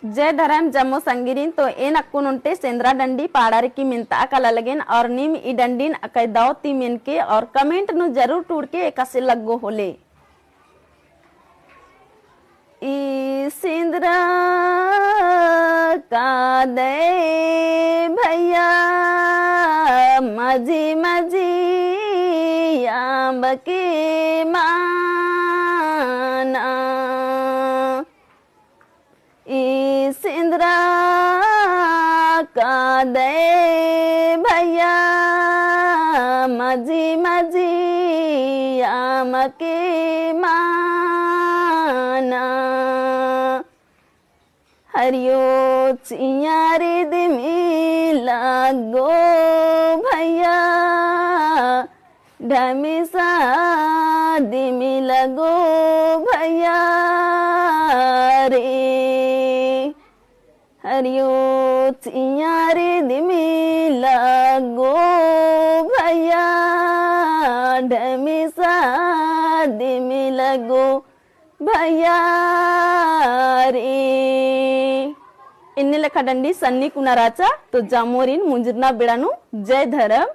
जय धर्म जम्मो संगिरीन तो एन अक्कुन उन्टे सेंद्रा डंडी पाड़ार की मिनता कला लगेन और नीम ई डंडीन अकैदाव ती मिन के और कमेंट नु जरूर टूड़ के एकसे लगो होले ई सेंद्रा का दे भैया मजी मजी आंब के माना ई सिंदरा का दे भैया मजी मजी आम के माना हरियो चियारे दिमी लागो भैया ढमेसा दिमी लगो भैया रे हरियो चियारे दिमी लगो भैया ढमेसा दिमी लगो भैया रे इन्ने लेखा डंडी सन्नी कुनाराचा तो जामोरीन मुंजरना बेड़ानु जय धर्म।